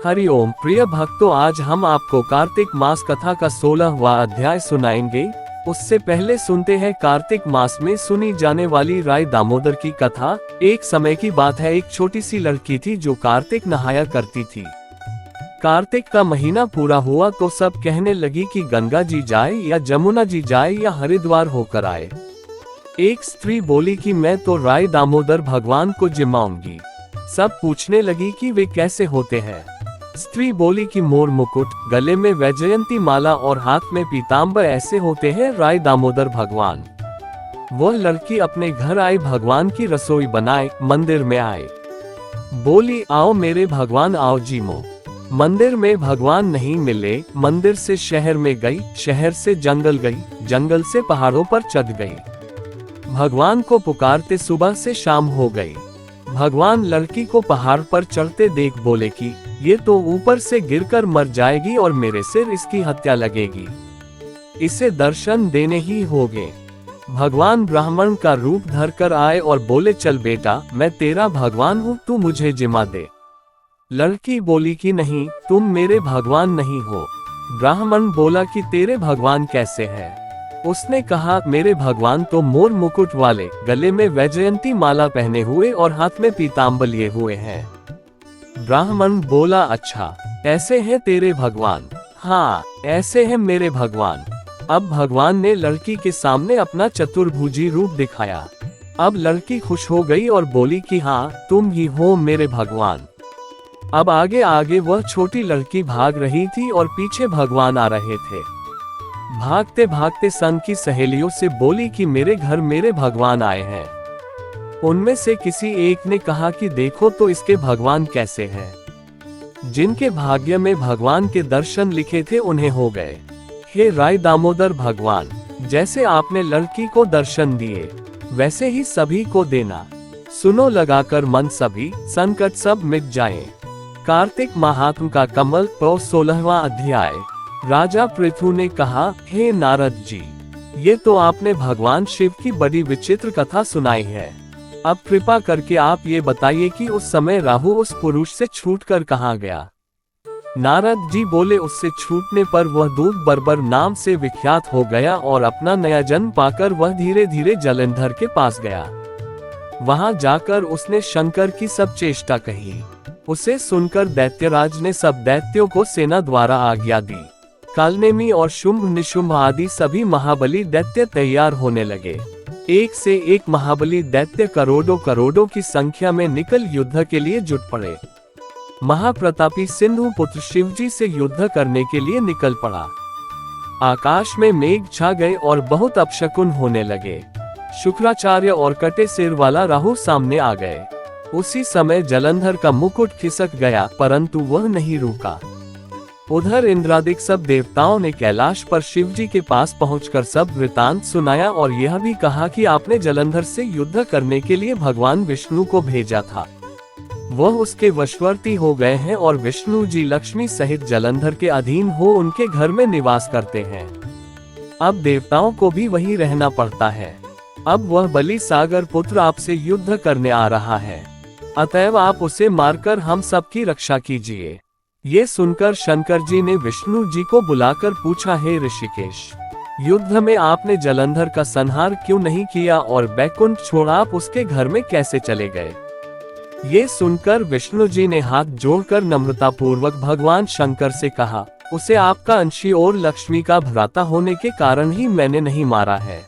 हरिओम प्रिय भक्तों, आज हम आपको कार्तिक मास कथा का 16वां अध्याय सुनाएंगे। उससे पहले सुनते हैं कार्तिक मास में सुनी जाने वाली राय दामोदर की कथा। एक समय की बात है, एक छोटी सी लड़की थी जो कार्तिक नहाया करती थी। कार्तिक का महीना पूरा हुआ तो सब कहने लगी कि गंगा जी जाए या जमुना जी जाए या हरिद्वार होकर आए। एक स्त्री बोली कि मैं तो राय दामोदर भगवान को जिमाऊंगी। सब पूछने लगी कि वे कैसे होते हैं। स्त्री बोली कि मोर मुकुट, गले में वैजयंती माला और हाथ में पीताम्बर ऐसे होते हैं राय दामोदर भगवान। वह लड़की अपने घर आई, भगवान की रसोई बनाए, मंदिर में आए। बोली, आओ मेरे भगवान आओ जीमो। मंदिर में भगवान नहीं मिले। मंदिर से शहर में गई, शहर से जंगल गई, जंगल से पहाड़ों पर चढ़ गई। भगवान को पुकारते सुबह से शाम हो गई। भगवान लड़की को पहाड़ पर चढ़ते देख बोले कि ये तो ऊपर से गिरकर मर जाएगी और मेरे सिर इसकी हत्या लगेगी। इसे दर्शन देने ही होंगे। भगवान ब्राह्मण का रूप धरकर आए और बोले, चल बेटा, मैं तेरा भगवान हूँ, तू मुझे जिमा दे। लड़की बोली कि नहीं, तुम मेरे भगवान नहीं हो। ब्राह्मण बोला कि तेरे भगवान कैसे है? उसने कहा, मेरे भगवान तो मोर मुकुट वाले, गले में वैजयंती माला पहने हुए और हाथ में पीताम्बर लिए हुए हैं। ब्राह्मण बोला, अच्छा ऐसे हैं तेरे भगवान? हाँ, ऐसे हैं मेरे भगवान। अब भगवान ने लड़की के सामने अपना चतुर्भुजी रूप दिखाया। अब लड़की खुश हो गई और बोली कि हाँ, तुम ही हो मेरे भगवान। अब आगे आगे वह छोटी लड़की भाग रही थी और पीछे भगवान आ रहे थे। भागते भागते संग की सहेलियों से बोली कि मेरे घर मेरे भगवान आए हैं। उनमें से किसी एक ने कहा कि देखो तो इसके भगवान कैसे हैं। जिनके भाग्य में भगवान के दर्शन लिखे थे उन्हें हो गए। हे राय दामोदर भगवान, जैसे आपने लड़की को दर्शन दिए वैसे ही सभी को देना। सुनो लगाकर मन, सभी संकट सब मिट जाएं। कार्तिक महात्म का कमल 16वां अध्याय। राजा पृथु ने कहा, हे नारद जी, ये तो आपने भगवान शिव की बड़ी विचित्र कथा सुनाई है। अब कृपा करके आप ये बताइए कि उस समय राहु उस पुरुष से छूटकर कहाँ गया? नारद जी बोले, उससे छूटने पर वह दूध बर्बर नाम से विख्यात हो गया और अपना नया जन्म पाकर वह धीरे धीरे जलंधर के पास गया। वहां जाकर उसने शंकर की सब चेष्टा कही। उसे सुनकर दैत्यराज ने सब दैत्यों को सेना द्वारा आज्ञा दी। कालनेमी और शुंभ निशुंभ आदि सभी महाबली दैत्य तैयार होने लगे। एक से एक महाबली दैत्य करोड़ों करोड़ों की संख्या में निकल युद्ध के लिए जुट पड़े। महाप्रतापी सिंधु पुत्र शिवजी से युद्ध करने के लिए निकल पड़ा। आकाश में मेघ छा गए और बहुत अपशकुन होने लगे। शुक्राचार्य और कटे सिर वाला राहु सामने आ गए। उसी समय जलंधर का मुकुट खिसक गया, परंतु वह नहीं रुका। उधर इंद्रादिक सब देवताओं ने कैलाश पर शिवजी के पास पहुंचकर सब वृतांत सुनाया और यह भी कहा कि आपने जलंधर से युद्ध करने के लिए भगवान विष्णु को भेजा था। वह उसके वशवर्ती हो गए हैं और विष्णु जी लक्ष्मी सहित जलंधर के अधीन हो उनके घर में निवास करते हैं। अब देवताओं को भी वहीं रहना पड़ता है। अब वह बलि सागर पुत्र आपसे युद्ध करने आ रहा है, अतएव आप उसे मारकर हम सबकी रक्षा कीजिए। ये सुनकर शंकर जी ने विष्णु जी को बुलाकर पूछा, हे ऋषिकेश, युद्ध में आपने जलंधर का संहार क्यों नहीं किया और बैकुंठ छोड़ आप उसके घर में कैसे चले गए? ये सुनकर विष्णु जी ने हाथ जोड़कर नम्रता पूर्वक भगवान शंकर से कहा, उसे आपका अंशी और लक्ष्मी का भ्राता होने के कारण ही मैंने नहीं मारा है।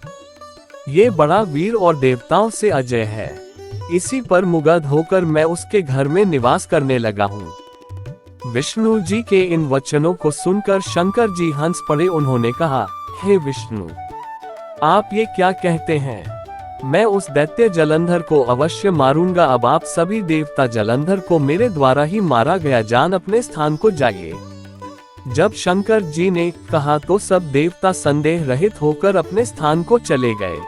ये बड़ा वीर और देवताओं से अजय है। इसी पर मुग्ध होकर मैं उसके घर में निवास करने लगा हूँ। विष्णु जी के इन वचनों को सुनकर शंकर जी हंस पड़े। उन्होंने कहा, हे विष्णु, आप ये क्या कहते हैं? मैं उस दैत्य जलंधर को अवश्य मारूंगा। अब आप सभी देवता जलंधर को मेरे द्वारा ही मारा गया जान अपने स्थान को जाइए। जब शंकर जी ने कहा तो सब देवता संदेह रहित होकर अपने स्थान को चले गए।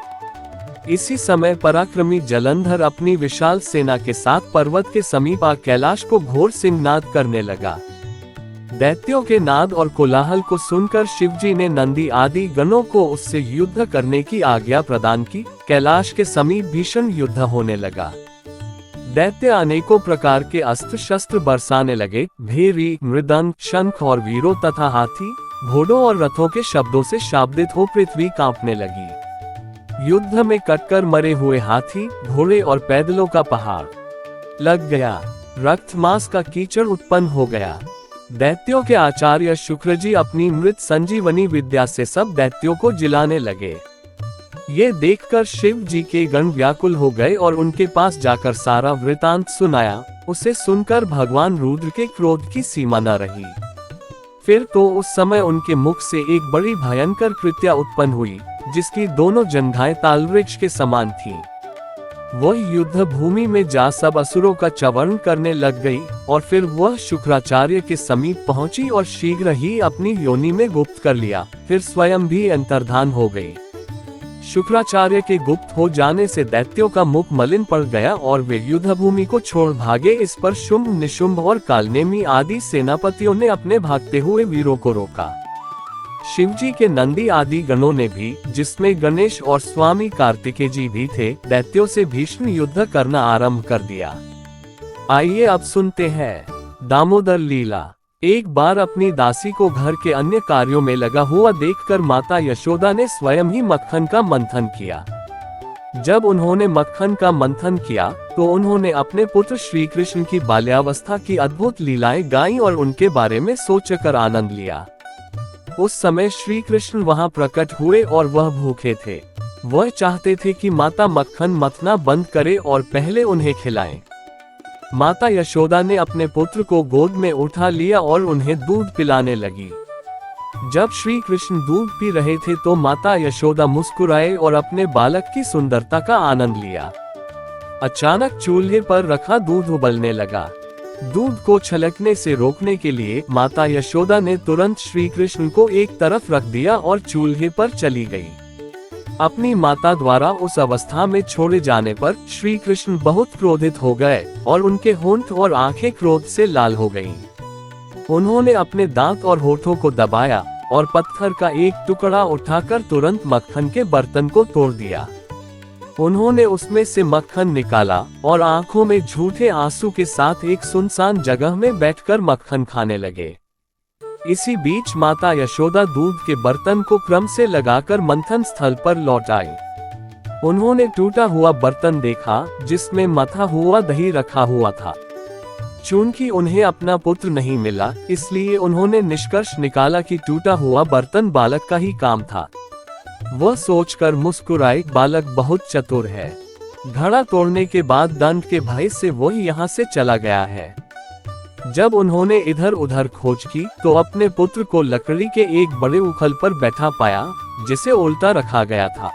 इसी समय पराक्रमी जलंधर अपनी विशाल सेना के साथ पर्वत के समीप आ कैलाश को घोर सिंहनाद करने लगा। दैत्यों के नाद और कोलाहल को सुनकर शिवजी ने नंदी आदि गणों को उससे युद्ध करने की आज्ञा प्रदान की। कैलाश के समीप भीषण युद्ध होने लगा। दैत्य अनेकों प्रकार के अस्त्र शस्त्र बरसाने लगे। भेरी, मृदंग, शंख और वीरों तथा हाथी, घोड़ों और रथों के शब्दों से शाब्दित हो पृथ्वी कांपने लगी। युद्ध में कटकर मरे हुए हाथी, घोड़े और पैदलों का पहाड़ लग गया। रक्त मांस का कीचड़ उत्पन्न हो गया। दैत्यों के आचार्य शुक्रजी अपनी मृत संजीवनी विद्या से सब दैत्यों को जिलाने लगे। ये देखकर शिव जी के गण व्याकुल हो गए और उनके पास जाकर सारा वृतांत सुनाया। उसे सुनकर भगवान रुद्र के क्रोध की सीमा न रही। फिर तो उस समय उनके मुख से एक बड़ी भयंकर कृत्या उत्पन्न हुई, जिसकी दोनों जंघाएं तालवृक्ष के समान थीं। वह युद्ध भूमि में जा सब असुरों का चवर्ण करने लग गई और फिर वह शुक्राचार्य के समीप पहुंची और शीघ्र ही अपनी योनि में गुप्त कर लिया। फिर स्वयं भी अंतर्धान हो गई। शुक्राचार्य के गुप्त हो जाने से दैत्यों का मुख मलिन पड़ गया और वे युद्ध भूमि को छोड़ भागे। इस पर शुंभ, निशुंभ और कालनेमी आदि सेनापतियों ने अपने भागते हुए वीरों को रोका। शिवजी के नंदी आदि गणों ने भी, जिसमें गणेश और स्वामी कार्तिकेय जी भी थे, दैत्यों से भीषण युद्ध करना आरंभ कर दिया। आइए अब सुनते हैं दामोदर लीला। एक बार अपनी दासी को घर के अन्य कार्यों में लगा हुआ देखकर माता यशोदा ने स्वयं ही मक्खन का मंथन किया। जब उन्होंने मक्खन का मंथन किया तो उन्होंने अपने पुत्र श्री कृष्ण की बाल्यावस्था की अद्भुत लीलाएं गाईं और उनके बारे में सोचकर आनंद लिया। उस समय श्री कृष्ण वहां प्रकट हुए और वह भूखे थे। वह चाहते थे कि माता मक्खन मथना बंद करे और पहले उन्हें खिलाएं। माता यशोदा ने अपने पुत्र को गोद में उठा लिया और उन्हें दूध पिलाने लगी। जब श्री कृष्ण दूध पी रहे थे तो माता यशोदा मुस्कुराए और अपने बालक की सुंदरता का आनंद लिया। अचानक चूल्हे पर रखा दूध उबलने लगा। दूध को छलकने से रोकने के लिए माता यशोदा ने तुरंत श्री कृष्ण को एक तरफ रख दिया और चूल्हे पर चली गई। अपनी माता द्वारा उस अवस्था में छोड़े जाने पर श्री कृष्ण बहुत क्रोधित हो गए और उनके होंठ और आंखें क्रोध से लाल हो गईं। उन्होंने अपने दांत और होठों को दबाया और पत्थर का एक टुकड़ा उठाकर तुरंत मक्खन के बर्तन को तोड़ दिया। उन्होंने उसमें से मक्खन निकाला और आंखों में झूठे आंसू के साथ एक सुनसान जगह में बैठकर मक्खन खाने लगे। इसी बीच माता यशोदा दूध के बर्तन को क्रम से लगाकर मंथन स्थल पर लौट आई। उन्होंने टूटा हुआ बर्तन देखा जिसमें मथा हुआ दही रखा हुआ था। चूंकि उन्हें अपना पुत्र नहीं मिला, इसलिए उन्होंने निष्कर्ष निकाला कि टूटा हुआ बर्तन बालक का ही काम था। वह सोचकर मुस्कुराए, बालक बहुत चतुर है। घड़ा तोड़ने के बाद दंड के भय से वह यहाँ से चला गया है। जब उन्होंने इधर उधर खोज की तो अपने पुत्र को लकड़ी के एक बड़े उखल पर बैठा पाया, जिसे उल्टा रखा गया था।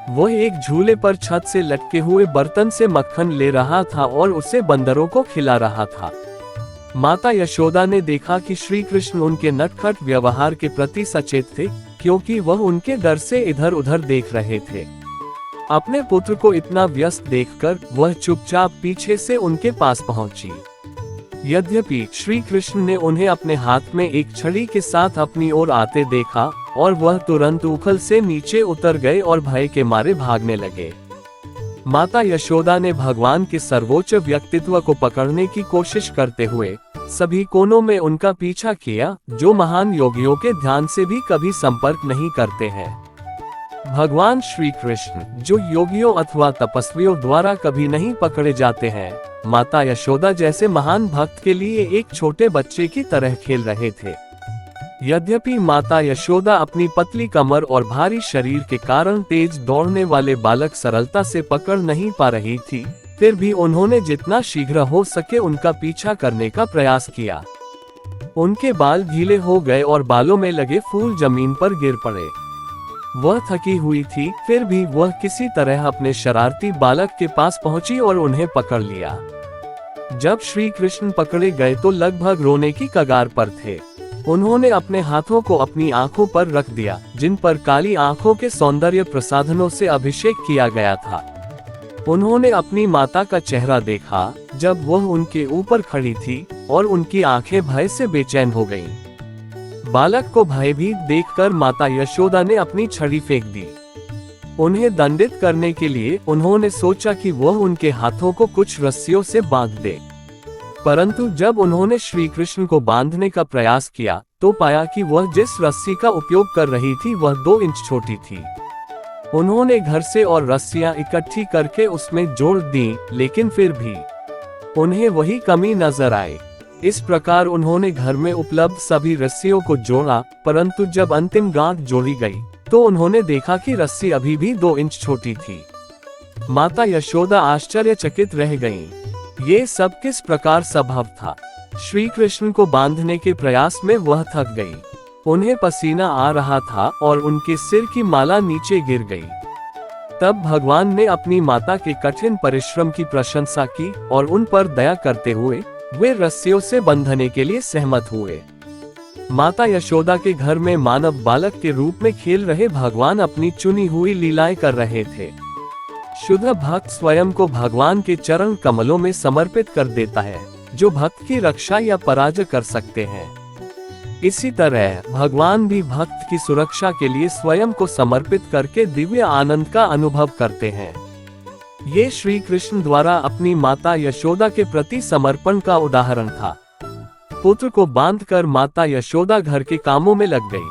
वह एक झूले पर छत से लटके हुए बर्तन से मक्खन ले रहा था और उसे बंदरों को खिला रहा था। माता यशोदा ने देखा कि श्री कृष्ण उनके नटखट व्यवहार के प्रति सचेत थे, क्योंकि वह उनके डर से इधर उधर देख रहे थे। अपने पुत्र को इतना व्यस्त देखकर वह चुपचाप पीछे से उनके पास पहुंची। यद्यपि श्री कृष्ण ने उन्हें अपने हाथ में एक छड़ी के साथ अपनी ओर आते देखा और वह तुरंत उखल से नीचे उतर गए और भय के मारे भागने लगे। माता यशोदा ने भगवान के सर्वोच्च व्यक्तित्व को पकड़ने की कोशिश करते हुए सभी कोनों में उनका पीछा किया, जो महान योगियों के ध्यान से भी कभी संपर्क नहीं करते हैं। भगवान श्री कृष्ण, जो योगियों अथवा तपस्वियों द्वारा कभी नहीं पकड़े जाते हैं, माता यशोदा जैसे महान भक्त के लिए एक छोटे बच्चे की तरह खेल रहे थे। यद्यपि माता यशोदा अपनी पतली कमर और भारी शरीर के कारण तेज दौड़ने वाले बालक सरलता से पकड़ नहीं पा रही थी, फिर भी उन्होंने जितना शीघ्र हो सके उनका पीछा करने का प्रयास किया। उनके बाल गीले हो गए और बालों में लगे फूल जमीन पर गिर पड़े। वह थकी हुई थी, फिर भी वह किसी तरह अपने शरारती बालक के पास पहुंची और उन्हें पकड़ लिया। जब श्री कृष्ण पकड़े गए तो लगभग रोने की कगार पर थे। उन्होंने अपने हाथों को अपनी आंखों पर रख दिया, जिन पर काली आंखों के सौंदर्य प्रसाधनों से अभिषेक किया गया था। उन्होंने अपनी माता का चेहरा देखा जब वह उनके ऊपर खड़ी थी और उनकी आंखें भय से बेचैन हो गईं। बालक को भयभीत देखकर माता यशोदा ने अपनी छड़ी फेंक दी। उन्हें दंडित करने के लिए उन्होंने सोचा कि वह उनके हाथों को कुछ रस्सियों से बांध दे, परंतु जब उन्होंने श्री कृष्ण को बांधने का प्रयास किया तो पाया कि वह जिस रस्सी का उपयोग कर रही थी वह 2 इंच छोटी थी। उन्होंने घर से और रस्सियां इकट्ठी करके उसमें जोड़ दी, लेकिन फिर भी उन्हें वही कमी नजर आई। इस प्रकार उन्होंने घर में उपलब्ध सभी रस्सियों को जोड़ा, परंतु जब अंतिम गांठ जोड़ी गई तो उन्होंने देखा कि रस्सी अभी भी 2 इंच छोटी थी। माता यशोदा आश्चर्यचकित रह गईं। ये सब किस प्रकार संभव था? श्री कृष्ण को बांधने के प्रयास में वह थक गई। उन्हें पसीना आ रहा था और उनके सिर की माला नीचे गिर गई। तब भगवान ने अपनी माता के कठिन परिश्रम की प्रशंसा की और उन पर दया करते हुए वे रस्सियों से बंधने के लिए सहमत हुए। माता यशोदा के घर में मानव बालक के रूप में खेल रहे भगवान अपनी चुनी हुई लीलाएं कर रहे थे। शुद्ध भक्त स्वयं को भगवान के चरण कमलों में समर्पित कर देता है, जो भक्त की रक्षा या पराजय कर सकते हैं। इसी तरह भगवान भी भक्त की सुरक्षा के लिए स्वयं को समर्पित करके दिव्य आनंद का अनुभव करते हैं। ये श्री कृष्ण द्वारा अपनी माता यशोदा के प्रति समर्पण का उदाहरण था। पुत्र को बांधकर माता यशोदा घर के कामों में लग गई।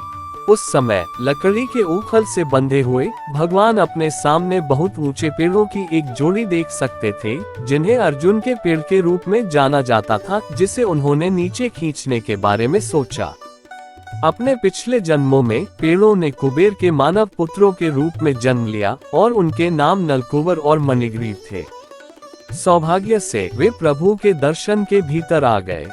उस समय लकड़ी के ऊखल से बंधे हुए भगवान अपने सामने बहुत ऊंचे पेड़ों की एक जोड़ी देख सकते थे, जिन्हें अर्जुन के पेड़ के रूप में जाना जाता था, जिसे उन्होंने नीचे खींचने के बारे में सोचा। अपने पिछले जन्मों में पेड़ों ने कुबेर के मानव पुत्रों के रूप में जन्म लिया और उनके नाम नलकूबर और मणिग्रीव थे। सौभाग्य से वे प्रभु के दर्शन के भीतर आ गए।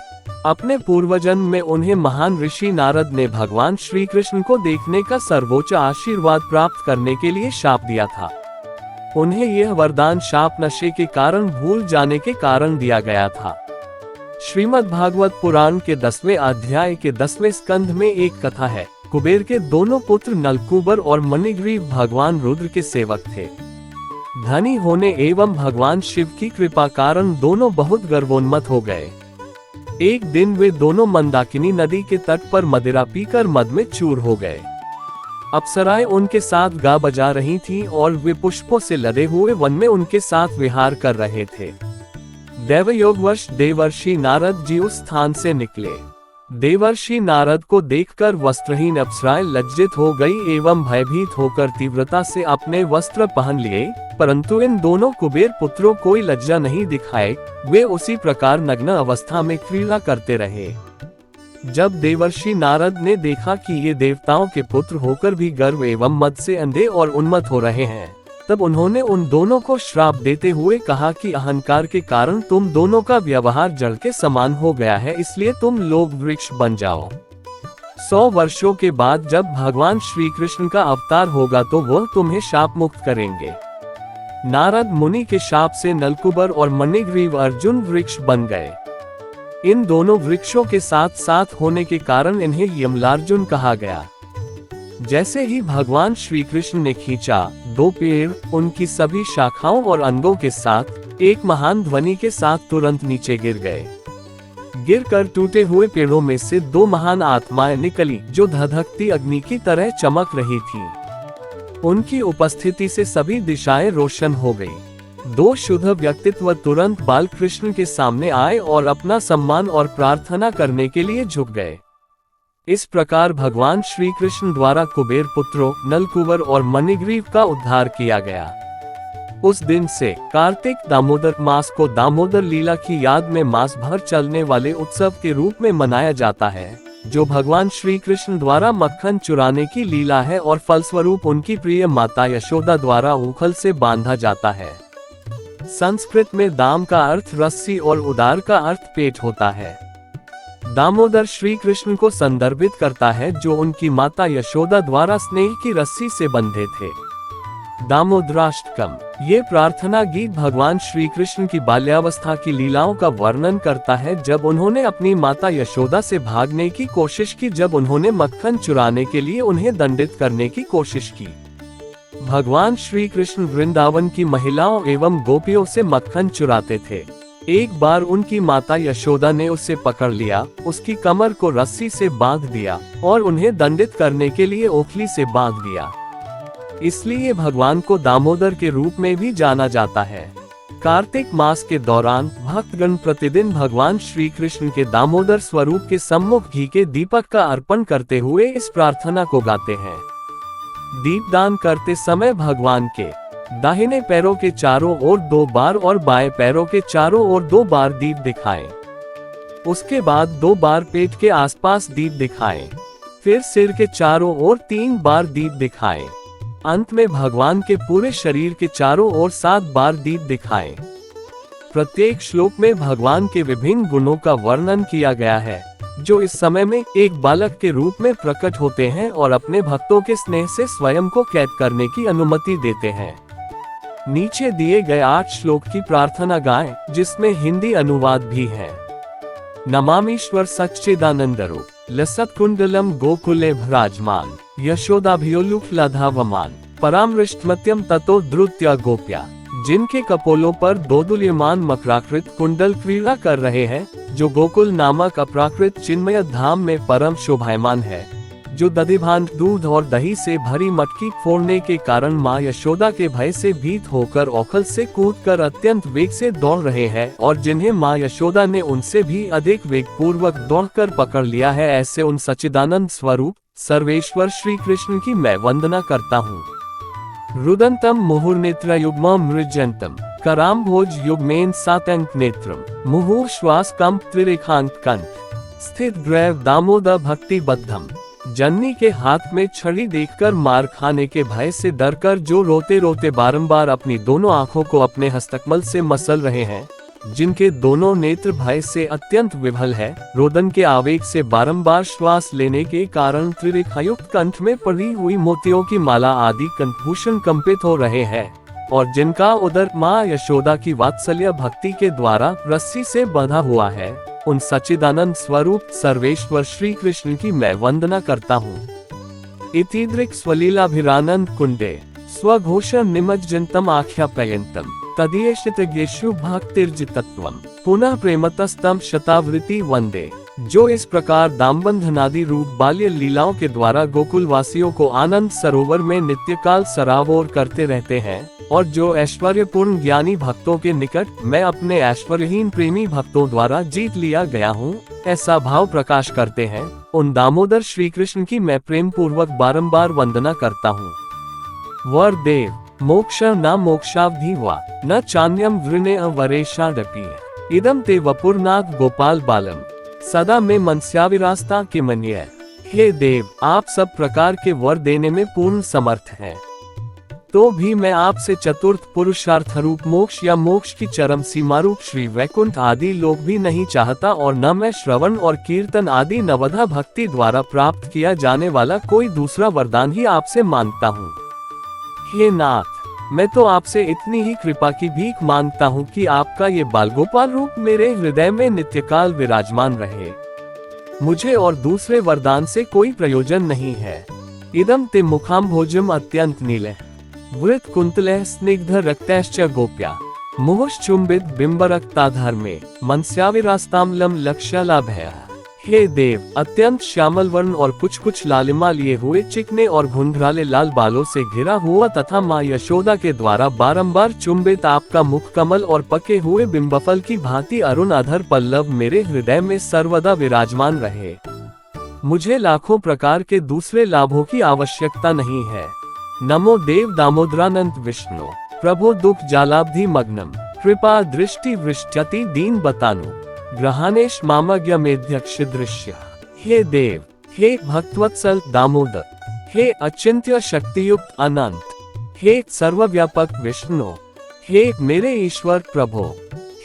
अपने पूर्वजन्म में उन्हें महान ऋषि नारद ने भगवान श्री कृष्ण को देखने का सर्वोच्च आशीर्वाद प्राप्त करने के लिए शाप दिया था। उन्हें यह वरदान शाप नशे के कारण भूल जाने के कारण दिया गया था। श्रीमद् भागवत पुराण के 10वें अध्याय के 10वें स्कंध में एक कथा है। कुबेर के दोनों पुत्र नलकूबर और मणिग्रीव भगवान रुद्र के सेवक थे। धनी होने एवं भगवान शिव की कृपा कारण दोनों बहुत गर्वोन्मत्त हो गए। एक दिन वे दोनों मंदाकिनी नदी के तट पर मदिरा पीकर मद में चूर हो गए। अप्सराएं उनके साथ गा बजा रही थीं और वे पुष्पों से लदे हुए वन में उनके साथ विहार कर रहे थे। दैवयोगवश देवर्षि नारद जी उस स्थान से निकले। देवर्षि नारद को देखकर वस्त्रहीन अप्सराएं लज्जित हो गई एवं भयभीत होकर तीव्रता से अपने वस्त्र पहन लिए, परंतु इन दोनों कुबेर पुत्रों कोई लज्जा नहीं दिखाए। वे उसी प्रकार नग्न अवस्था में क्रीड़ा करते रहे। जब देवर्षि नारद ने देखा कि ये देवताओं के पुत्र होकर भी गर्व एवं मद से अंधे और उन्मत्त हो रहे हैं, तब उन्होंने उन दोनों को श्राप देते हुए कहा कि अहंकार के कारण तुम दोनों का व्यवहार जल के समान हो गया है, इसलिए तुम लोग वृक्ष बन जाओ। 100 वर्षों के बाद जब भगवान श्री कृष्ण का अवतार होगा तो वह तुम्हें शाप मुक्त करेंगे। नारद मुनि के शाप से नलकूबर और मणिग्रीव अर्जुन वृक्ष बन गए। इन दोनों वृक्षों के साथ साथ होने के कारण इन्हें यमलार्जुन कहा गया। जैसे ही भगवान श्री कृष्ण ने खींचा, 2 पेड़ उनकी सभी शाखाओं और अंगों के साथ एक महान ध्वनि के साथ तुरंत नीचे गिर गए। गिरकर टूटे हुए पेड़ों में से 2 महान आत्माएं निकली, जो धधकती अग्नि की तरह चमक रही थीं। उनकी उपस्थिति से सभी दिशाएं रोशन हो गई। 2 शुद्ध व्यक्तित्व तुरंत बाल कृष्ण के सामने आए और अपना सम्मान और प्रार्थना करने के लिए झुक गए। इस प्रकार भगवान श्री कृष्ण द्वारा कुबेर पुत्रों नलकूबर और मणिग्रीव का उद्धार किया गया। उस दिन से कार्तिक दामोदर मास को दामोदर लीला की याद में मास भर चलने वाले उत्सव के रूप में मनाया जाता है, जो भगवान श्री कृष्ण द्वारा मक्खन चुराने की लीला है और फलस्वरूप उनकी प्रिय माता यशोदा द्वारा ऊखल से बांधा जाता है। संस्कृत में दाम का अर्थ रस्सी और उदार का अर्थ पेट होता है। दामोदर श्री कृष्ण को संदर्भित करता है, जो उनकी माता यशोदा द्वारा स्नेह की रस्सी से बंधे थे। दामोदराष्टकम ये प्रार्थना गीत भगवान श्री कृष्ण की बाल्यावस्था की लीलाओं का वर्णन करता है, जब उन्होंने अपनी माता यशोदा से भागने की कोशिश की, जब उन्होंने मक्खन चुराने के लिए उन्हें दंडित करने की कोशिश की। भगवान श्री कृष्ण वृंदावन की महिलाओं एवं गोपियों से मक्खन चुराते थे। एक बार उनकी माता यशोदा ने उसे पकड़ लिया, उसकी कमर को रस्सी से बांध दिया और उन्हें दंडित करने के लिए ओखली से बांध दिया। इसलिए भगवान को दामोदर के रूप में भी जाना जाता है। कार्तिक मास के दौरान भक्तगण प्रतिदिन भगवान श्री कृष्ण के दामोदर स्वरूप के सम्मुख घी के दीपक का अर्पण करते हुए इस प्रार्थना को गाते हैं। दीपदान करते समय भगवान के दाहिने पैरों के चारों ओर 2 बार और बाएं पैरों के चारों ओर 2 बार दीप दिखाएं। उसके बाद 2 बार पेट के आसपास दीप दिखाएं। फिर सिर के चारों ओर 3 बार दीप दिखाएं। अंत में भगवान के पूरे शरीर के चारों ओर 7 बार दीप दिखाएं। प्रत्येक श्लोक में भगवान के विभिन्न गुणों का वर्णन किया गया है, जो इस समय में एक बालक के रूप में प्रकट होते हैं और अपने भक्तों के स्नेह से स्वयं को कैद करने की अनुमति देते हैं। नीचे दिए गए 8 श्लोक की प्रार्थना गाएं, जिसमें हिंदी अनुवाद भी है। नमामीश्वर सच्चिदानंदरूप लसत कुंडलम गोकुले भराजमान यशोदाभियोलुक्लधावमान परामृष्टमत्यम ततो द्रुत्या गोप्या। जिनके कपोलों पर 2 दुल्यमान मकराकृत कुंडल क्रीड़ा कर रहे हैं, जो गोकुल नामक अपराकृत चिन्मय धाम में परम शोभायमान है, जो दधिभान दूध और दही से भरी मटकी फोड़ने के कारण माँ यशोदा के भय से भीत होकर औखल से कूदकर अत्यंत वेग से दौड़ रहे हैं और जिन्हें माँ यशोदा ने उनसे भी अधिक वेग पूर्वक दौड़कर पकड़ लिया है, ऐसे उन सच्चिदानंद स्वरूप सर्वेश्वर श्री कृष्ण की मैं वंदना करता हूँ। रुदंतम मुहुर्नेत्र युग्म मृजंतम कराम्भोज युग्मेन सातंक नेत्रम मुहुर श्वास कंप त्रिरेखांक कंठ स्थित ग्रैव दामोदर भक्ति बद्धम। जननी के हाथ में छड़ी देखकर मार खाने के भय से डरकर जो रोते रोते बारंबार अपनी दोनों आंखों को अपने हस्तकमल से मसल रहे हैं, जिनके दोनों नेत्र भय से अत्यंत विभल है, रोदन के आवेग से बारंबार श्वास लेने के कारण त्रिरेखायुक्त कंठ में पड़ी हुई मोतियों की माला आदि कंठभूषण कंपित हो रहे हैं और जिनका उदर माँ यशोदा की वात्सल्य भक्ति के द्वारा रस्सी से बंधा हुआ है, उन सच्चिदानंद स्वरूप सर्वेश्वर श्री कृष्ण की मैं वंदना करता हूँ। इतिदृक् स्वलीलाभिरानंद कुंडे स्वघोष निमज्जन्तम आख्यापयन्तम तदीयशितज्ञेषु भक्तिर्जितत्वम पुनः प्रेमतस्तम शतावृति वंदे। जो इस प्रकार दामबंधनादि रूप बाल्य लीलाओं के द्वारा गोकुल वासियों को आनंद सरोवर में नित्यकाल सराबोर करते रहते हैं और जो ऐश्वर्यपूर्ण ज्ञानी भक्तों के निकट मैं अपने ऐश्वर्यहीन प्रेमी भक्तों द्वारा जीत लिया गया हूँ, ऐसा भाव प्रकाश करते हैं, उन दामोदर श्री कृष्ण की मैं प्रेम पूर्वक बारंबार वंदना करता हूँ। वर देव मोक्ष न मोक्षावधि वा न चान्यम वृणे वरेशादपि इदम ते वपुरनाथ गोपाल बालम सदा में मनस्याविरास्ता के मन्य। हे देव, आप सब प्रकार के वर देने में पूर्ण समर्थ हैं, तो भी मैं आपसे चतुर्थ पुरुषार्थ रूप मोक्ष या मोक्ष की चरम सीमा रूप श्री वैकुंठ आदि लोक भी नहीं चाहता और न मैं श्रवण और कीर्तन आदि नवधा भक्ति द्वारा प्राप्त किया जाने वाला कोई दूसरा वरदान ही आपसे मांगता हूँ। हे नाथ, मैं तो आपसे इतनी ही कृपा की भीख मांगता हूँ कि आपका ये बालगोपाल रूप मेरे हृदय में नित्यकाल विराजमान रहे। मुझे और दूसरे वरदान से कोई प्रयोजन नहीं है। इदम ते मुखाम्भोजम अत्यंत नीले वृत कुंतलः स्निग्ध रक्तैश्च गोप्या मुहुश्चुंबित बिंबरक्ताधर में मनस्याविरास्ताम्लम लक्ष्यलाभय। हे देव, अत्यंत श्यामल वर्ण और कुछ लालिमा लिए हुए चिकने और घुंघराले लाल बालों से घिरा हुआ तथा माँ यशोदा के द्वारा बारंबार चुंबित आपका मुख कमल और पके हुए बिंबफल की भांति अरुण अधर पल्लव मेरे हृदय में सर्वदा विराजमान रहे। मुझे लाखों प्रकार के दूसरे लाभों की आवश्यकता नहीं है। नमो देव दामोदरानंद विष्णु प्रभो दुख जालाब्धि मग्नम कृपा दृष्टि वृष्ट्यति दीन बतानु ग्रहानेश मामज्ञ मेध्यक्ष दृश्य। हे देव, हे भक्तवत्सल दामोदर, हे अचिंत्य शक्तियुक्त अनंत, हे सर्वव्यापक विष्णु, हे मेरे ईश्वर प्रभो,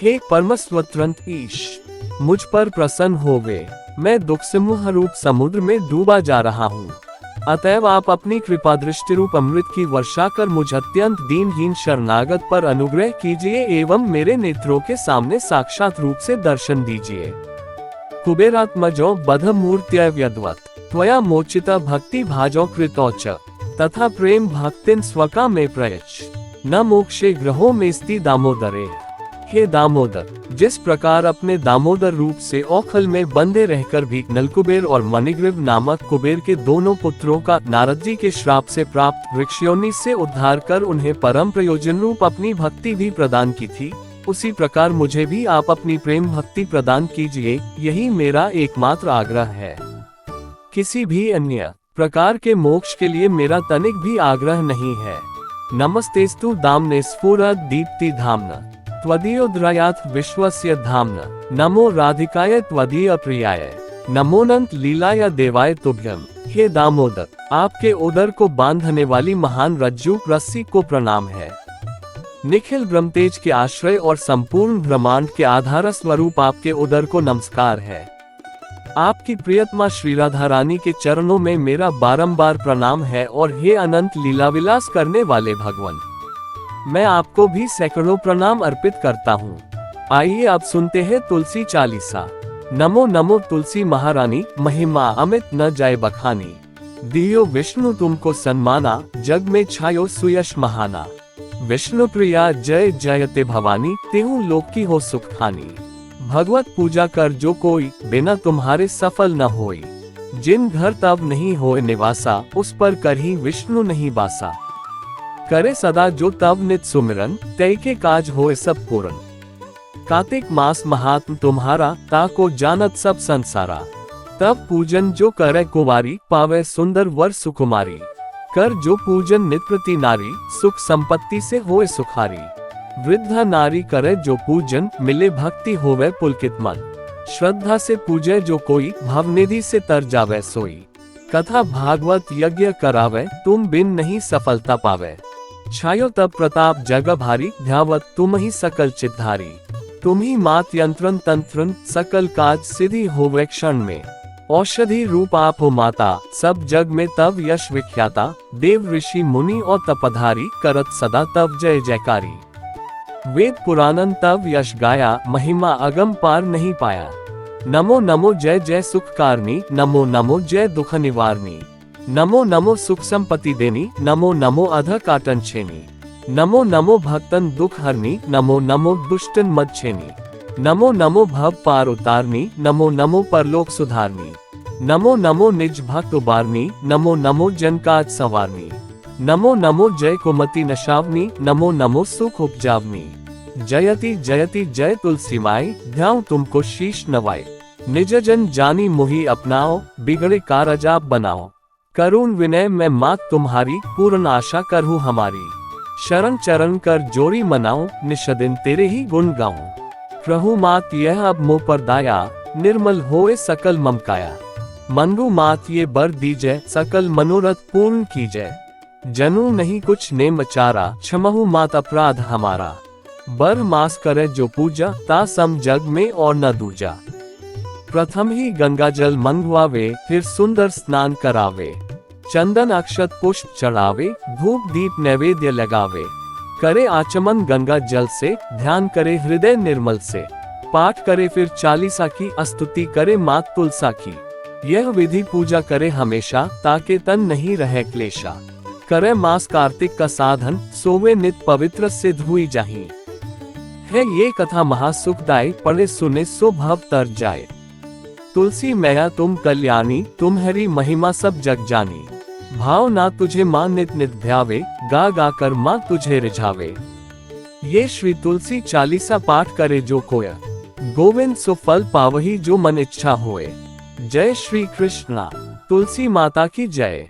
हे परम स्वतंत्र ईश, मुझ पर प्रसन्न होवे। मैं दुख सिंह रूप समुद्र में डूबा जा रहा हूँ, अतएव आप अपनी कृपा दृष्टि रूप अमृत की वर्षा कर मुझ अत्यंत दीनहीन शरणागत पर अनुग्रह कीजिए एवं मेरे नेत्रों के सामने साक्षात रूप से दर्शन दीजिए। कुबेरात्मजो बध मूर्त्य व्यद्वत् त्वया मोचिता भक्ति भाजो कृतौच तथा प्रेम भक्तिन स्वका में प्रयच्छ न मोक्षे ग्रहो मेस्ति दामोदरे। हे दामोदर, जिस प्रकार अपने दामोदर रूप से औखल में बंधे रहकर भी नलकुबेर और मणिग्रीव नामक कुबेर के दोनों पुत्रों का नारद जी के श्राप से प्राप्त वृक्षयोनि से उद्धार कर उन्हें परम प्रयोजन रूप अपनी भक्ति भी प्रदान की थी, उसी प्रकार मुझे भी आप अपनी प्रेम भक्ति प्रदान कीजिए, यही मेरा एकमात्र आग्रह है। किसी भी अन्य प्रकार के मोक्ष के लिए मेरा तनिक भी आग्रह नहीं है। नमस्तेस्तु दाम्ने स्फुरद दीप्ति धाम्ना त्वदीयोद्रयात् विश्वस्य धाम्ना, नमो राधिकाय त्वदीय प्रियाय, नमोऽनंत लीलाय देवाय तुभ्यम। हे दामोदर, आपके उदर को बांधने वाली महान रज्जु रस्सी को प्रणाम है। निखिल ब्रह्मतेज के आश्रय और संपूर्ण ब्रह्मांड के आधार स्वरूप आपके उदर को नमस्कार है। आपकी प्रियतमा श्री राधा रानी के चरणों में मेरा बारंबार प्रणाम है। और हे अनंत लीला विलास करने वाले भगवान, मैं आपको भी सैकड़ों प्रणाम अर्पित करता हूँ। आइए अब सुनते हैं तुलसी चालीसा। नमो नमो तुलसी महारानी, महिमा अमित न जाए बखानी, दियो विष्णु तुमको सन्माना, जग में छायो सुयश महाना। विष्णु प्रिया जय जयते भवानी, तेहु लोक की हो सुख खानी। भगवत पूजा कर जो कोई, बिना तुम्हारे सफल न होई। जिन घर तब नहीं होए निवासा, उस पर करही विष्णु नहीं बासा। करे सदा जो तब नित सुमिरन, तय के काज होए सब पूरन। कार्तिक मास महात्म तुम्हारा, ताको जानत सब संसारा। तब पूजन जो करे कुवारी, पावे सुंदर वर सुकुमारी। कर जो पूजन नित नारी, सुख संपत्ति से होए सुखारी। वृद्धा नारी करे जो पूजन, मिले भक्ति होवे पुलकित मन। श्रद्धा से पूजे जो कोई, भवनिधि से तर जावे सोई। कथा भागवत यज्ञ करावे, तुम बिन नहीं सफलता पावे। छायो तब प्रताप जग भारी, ध्यावत तुम ही सकल चिद्धारी। तुम ही मात यंत्रन तंत्रन, सकल काज सिद्धि होवे क्षण में। औषधि रूप आप हो माता, सब जग में तब यश विख्याता। देव ऋषि मुनि और तपधारी, करत सदा तब जय जयकारी। वेद पुराणन तब यश गाया, महिमा अगम पार नहीं पाया। नमो नमो जय जय सुख कारनी, नमो नमो जय दुख निवारनी। नमो नमो सुख संपत्ति देनी, नमो नमो अध काटन छेनी। नमो नमो भक्तन दुख हरनी, नमो नमो दुष्टन मद छेनी। नमो नमो भव पार उतारनी, नमो नमो परलोक सुधारनी। नमो नमो निज भक्त उबारनी, नमो नमो जन काज संवारनी। नमो नमो जय कुमति नशावनी, नमो नमो सुख उपजावनी। जयति जयति जय तुलसी माई, ध्याऊं तुमको शीश नवाए। निज जन जानी मुहि अपनाओ, बिगड़े कारज आप बनाओ। करुण विनय मैं मात तुम्हारी, पूर्ण आशा करहूँ हमारी। शरण चरण कर जोड़ी मनाओ, निष्दिन तेरे ही गुण गाऊं। प्रभु मात यह अब मोह पर दाया, निर्मल होए सकल ममकाया। मनरु मात ये बर दीजय, सकल मनोरथ पूर्ण कीजय। जनू नहीं कुछ नेम चारा, क्षमहु मात अपराध हमारा। बर मास करे जो पूजा, ता सम जग में और न दूजा। प्रथम ही गंगा जल मंगवावे, फिर सुंदर स्नान करावे। चंदन अक्षत पुष्प चढ़ावे, धूप दीप नैवेद्य लगावे। करे आचमन गंगा जल से, ध्यान करे हृदय निर्मल से। पाठ करे फिर चालीसा की, स्तुति करे मात तुलसा की। यह विधि पूजा करे हमेशा, ताके तन नहीं रहे क्लेशा। करे मास कार्तिक का साधन, सोवे नित पवित्र सिद्ध हुई जाही। है ये कथा महासुखदायी, पढ़े सुने सो भव तर जाए। तुलसी मैया तुम कल्याणी, तुम हरी महिमा सब जग जानी। भाव ना तुझे मां नित नित ध्यावे, गा गा कर मां तुझे रिझावे। ये श्री तुलसी चालीसा पाठ करे जो कोय, गोविंद सो फल पावही जो मन इच्छा होए। जय श्री कृष्णा। तुलसी माता की जय।